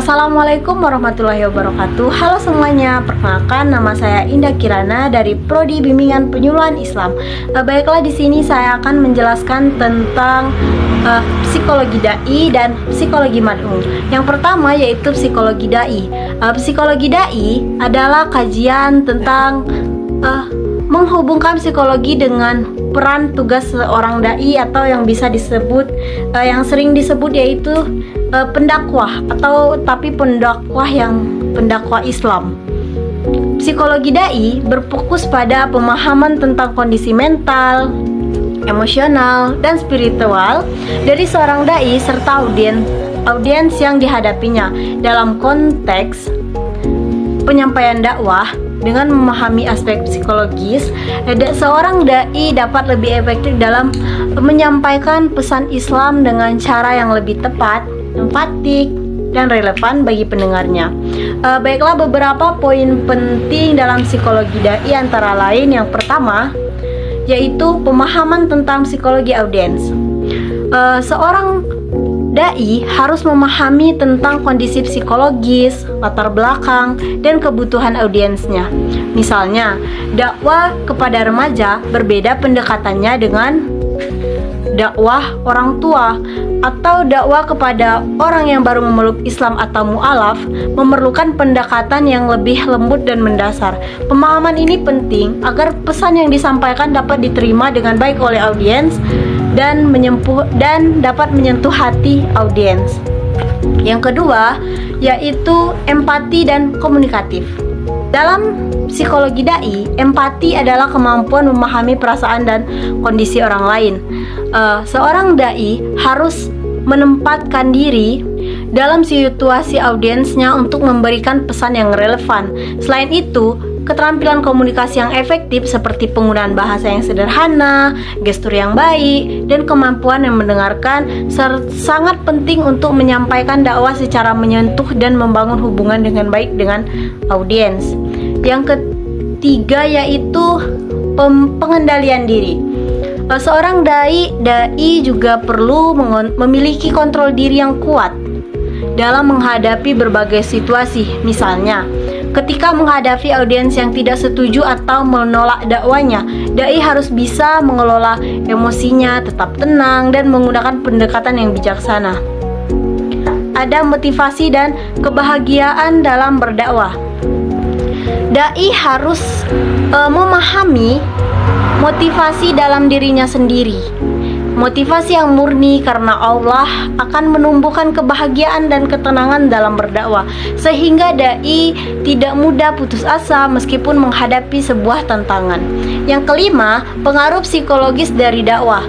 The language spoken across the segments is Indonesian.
Assalamualaikum warahmatullahi wabarakatuh. Halo semuanya, perkenalkan nama saya Indah Kirana dari Prodi Bimbingan Penyuluhan Islam. Baiklah, di sini saya akan menjelaskan tentang psikologi dai dan psikologi mad'u. Yang pertama yaitu psikologi dai. Psikologi dai adalah kajian tentang menghubungkan psikologi dengan peran tugas seorang dai atau yang bisa disebut yang sering disebut yaitu pendakwah tapi pendakwah Islam. Psikologi dai berfokus pada pemahaman tentang kondisi mental, emosional, dan spiritual dari seorang dai serta audiens yang dihadapinya dalam konteks penyampaian dakwah. Dengan memahami aspek psikologis, seorang dai dapat lebih efektif dalam menyampaikan pesan Islam dengan cara yang lebih tepat, empatik, dan relevan bagi pendengarnya. Baiklah, beberapa poin penting dalam psikologi dai antara lain yang pertama yaitu pemahaman tentang psikologi audiens. Seorang dai harus memahami tentang kondisi psikologis, latar belakang, dan kebutuhan audiensnya. Misalnya, dakwah kepada remaja berbeda pendekatannya dengan dakwah orang tua, atau dakwah kepada orang yang baru memeluk Islam atau mu'alaf memerlukan pendekatan yang lebih lembut dan mendasar. Pemahaman ini penting agar pesan yang disampaikan dapat diterima dengan baik oleh audiens dan dapat menyentuh hati audiens. Yang kedua yaitu empati dan komunikatif. Dalam psikologi dai, empati adalah kemampuan memahami perasaan dan kondisi orang lain. Seorang dai harus menempatkan diri dalam situasi audiensnya untuk memberikan pesan yang relevan. Selain itu, keterampilan komunikasi yang efektif seperti penggunaan bahasa yang sederhana, gestur yang baik, dan kemampuan yang mendengarkan sangat penting untuk menyampaikan dakwah secara menyentuh dan membangun hubungan dengan baik dengan audiens. Yang ketiga yaitu pengendalian diri. Seorang dai juga perlu memiliki kontrol diri yang kuat dalam menghadapi berbagai situasi. Misalnya, ketika menghadapi audiens yang tidak setuju atau menolak dakwanya, dai harus bisa mengelola emosinya, tetap tenang, dan menggunakan pendekatan yang bijaksana. Ada motivasi dan kebahagiaan dalam berdakwah. Dai harus memahami motivasi dalam dirinya sendiri. Motivasi yang murni karena Allah akan menumbuhkan kebahagiaan dan ketenangan dalam berdakwah, sehingga dai tidak mudah putus asa meskipun menghadapi sebuah tantangan. Yang kelima, pengaruh psikologis dari dakwah.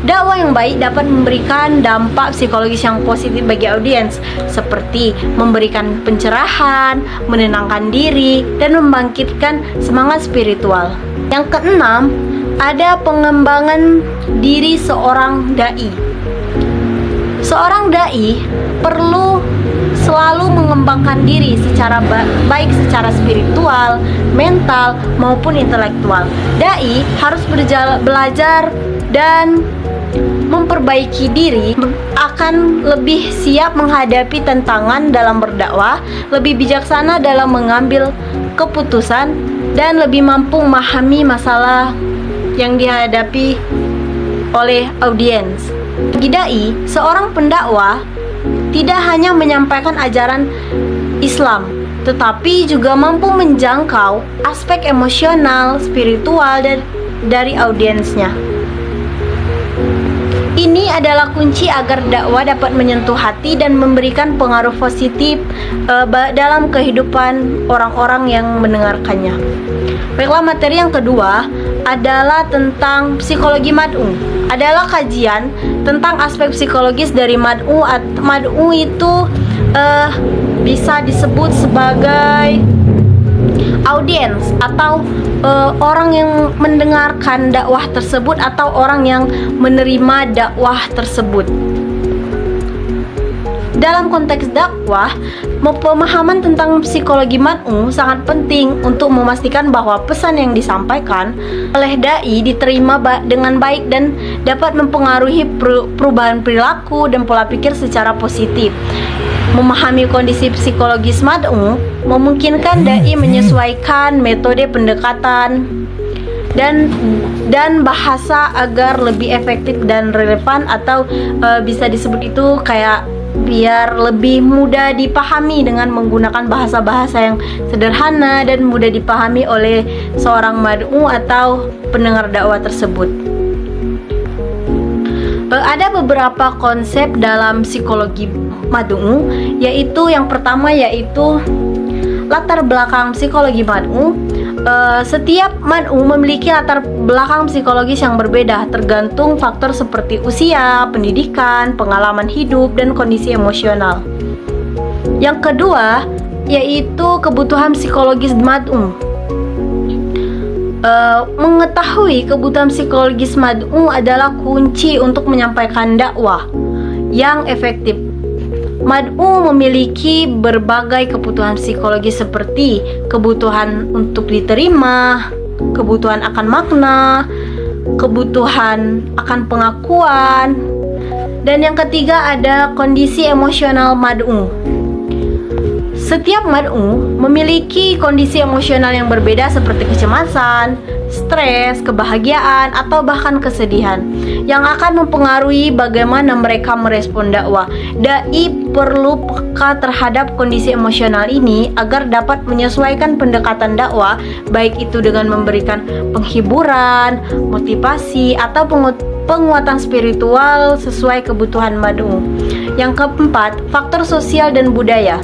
Dakwah yang baik dapat memberikan dampak psikologis yang positif bagi audiens, seperti memberikan pencerahan, menenangkan diri, dan membangkitkan semangat spiritual. Yang keenam, ada pengembangan diri seorang dai. Seorang dai perlu selalu mengembangkan diri secara baik secara spiritual, mental, maupun intelektual. Dai harus belajar dan memperbaiki diri akan lebih siap menghadapi tantangan dalam berdakwah, lebih bijaksana dalam mengambil keputusan, dan lebih mampu memahami masalah yang dihadapi oleh audiens. Bagi dai, seorang pendakwah tidak hanya menyampaikan ajaran Islam, tetapi juga mampu menjangkau aspek emosional, spiritual dari audiensnya. Ini adalah kunci agar dakwah dapat menyentuh hati dan memberikan pengaruh positif dalam kehidupan orang-orang yang mendengarkannya. Baiklah, materi yang kedua adalah tentang psikologi mad'u. Adalah kajian tentang aspek psikologis dari mad'u. Mad'u itu bisa disebut sebagai audiens atau orang yang mendengarkan dakwah tersebut atau orang yang menerima dakwah tersebut. Dalam konteks dakwah, pemahaman tentang psikologi mad'u sangat penting untuk memastikan bahwa pesan yang disampaikan oleh dai diterima dengan baik dan dapat mempengaruhi perubahan perilaku dan pola pikir secara positif. memahami kondisi psikologis mad'u, memungkinkan dai menyesuaikan metode pendekatan dan bahasa agar lebih efektif dan relevan, atau bisa disebut itu kayak biar lebih mudah dipahami dengan menggunakan bahasa-bahasa yang sederhana dan mudah dipahami oleh seorang mad'u atau pendengar dakwah tersebut. Ada beberapa konsep dalam psikologi mad'u, yaitu yang pertama yaitu latar belakang psikologi mad'u. Setiap mad'u memiliki latar belakang psikologis yang berbeda, tergantung faktor seperti usia, pendidikan, pengalaman hidup, dan kondisi emosional. Yang kedua yaitu kebutuhan psikologis mad'u. Mengetahui kebutuhan psikologis mad'u adalah kunci untuk menyampaikan dakwah yang efektif. Mad'u memiliki berbagai kebutuhan psikologis seperti kebutuhan untuk diterima, kebutuhan akan makna, kebutuhan akan pengakuan, dan yang ketiga ada kondisi emosional mad'u. Setiap mad'u memiliki kondisi emosional yang berbeda seperti kecemasan, stres, kebahagiaan, atau bahkan kesedihan yang akan mempengaruhi bagaimana mereka merespon dakwah. Dai perlu peka terhadap kondisi emosional ini agar dapat menyesuaikan pendekatan dakwah, baik itu dengan memberikan penghiburan, motivasi, atau penguatan spiritual sesuai kebutuhan mad'u. Yang keempat, faktor sosial dan budaya.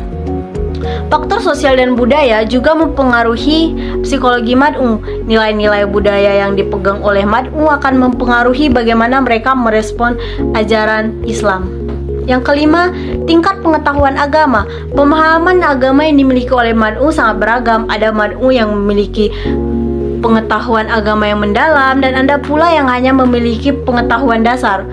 Faktor sosial dan budaya juga mempengaruhi psikologi mad'u. Nilai-nilai budaya yang dipegang oleh mad'u akan mempengaruhi bagaimana mereka merespon ajaran Islam. Yang kelima, tingkat pengetahuan agama. Pemahaman agama yang dimiliki oleh mad'u sangat beragam. Ada mad'u yang memiliki pengetahuan agama yang mendalam, dan ada pula yang hanya memiliki pengetahuan dasar.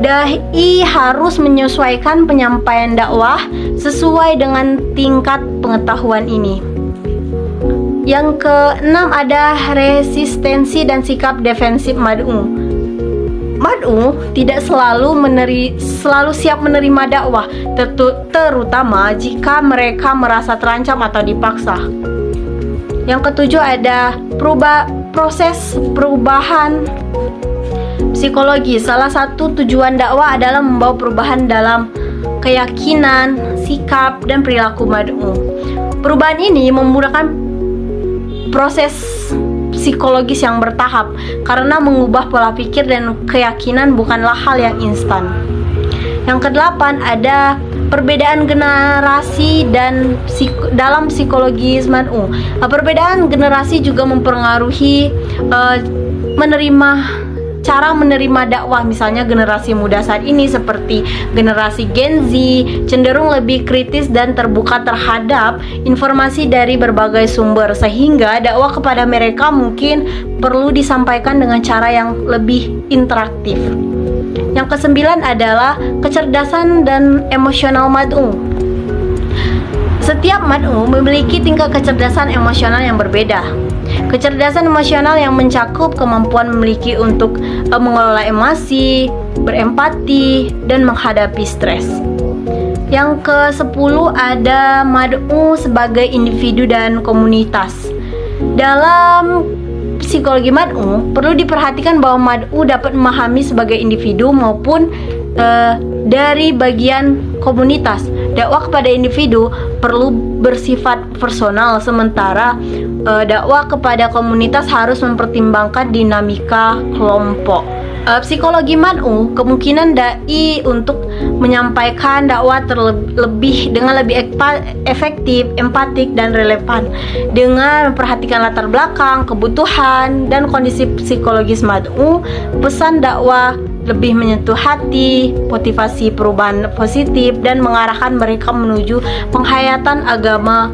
Dai harus menyesuaikan penyampaian dakwah sesuai dengan tingkat pengetahuan ini. Yang keenam ada resistensi dan sikap defensif mad'u. Mad'u tidak selalu siap menerima dakwah, terutama jika mereka merasa terancam atau dipaksa. Yang ketujuh ada proses perubahan psikologi. Salah satu tujuan dakwah adalah membawa perubahan dalam keyakinan, sikap, dan perilaku mad'u. Perubahan ini memudahkan proses psikologis yang bertahap karena mengubah pola pikir dan keyakinan bukanlah hal yang instan. Yang kedelapan ada perbedaan generasi dan dalam psikologi mad'u. Perbedaan generasi juga mempengaruhi cara menerima dakwah. Misalnya generasi muda saat ini seperti generasi Gen Z cenderung lebih kritis dan terbuka terhadap informasi dari berbagai sumber, sehingga dakwah kepada mereka mungkin perlu disampaikan dengan cara yang lebih interaktif. Yang kesembilan adalah kecerdasan dan emosional mad'u. Setiap mad'u memiliki tingkat kecerdasan emosional yang berbeda. Kecerdasan emosional yang mencakup kemampuan memiliki untuk mengelola emosi, berempati, dan menghadapi stres. Yang ke-10 ada mad'u sebagai individu dan komunitas. Dalam psikologi mad'u, perlu diperhatikan bahwa mad'u dapat memahami sebagai individu maupun dari bagian komunitas. Dakwah kepada individu perlu bersifat personal, sementara dakwah kepada komunitas harus mempertimbangkan dinamika kelompok. Psikologi mad'u kemungkinan dai untuk menyampaikan dakwah dengan lebih efektif, empatik, dan relevan dengan memperhatikan latar belakang, kebutuhan, dan kondisi psikologis mad'u. Pesan dakwah lebih menyentuh hati, motivasi perubahan positif, dan mengarahkan mereka menuju penghayatan agama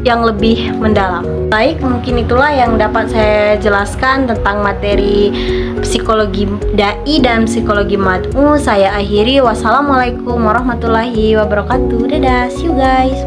yang lebih mendalam. Baik, mungkin itulah yang dapat saya jelaskan tentang materi psikologi dai dan psikologi mad'u. Saya akhiri. Wassalamualaikum warahmatullahi wabarakatuh. Dadah, see you guys.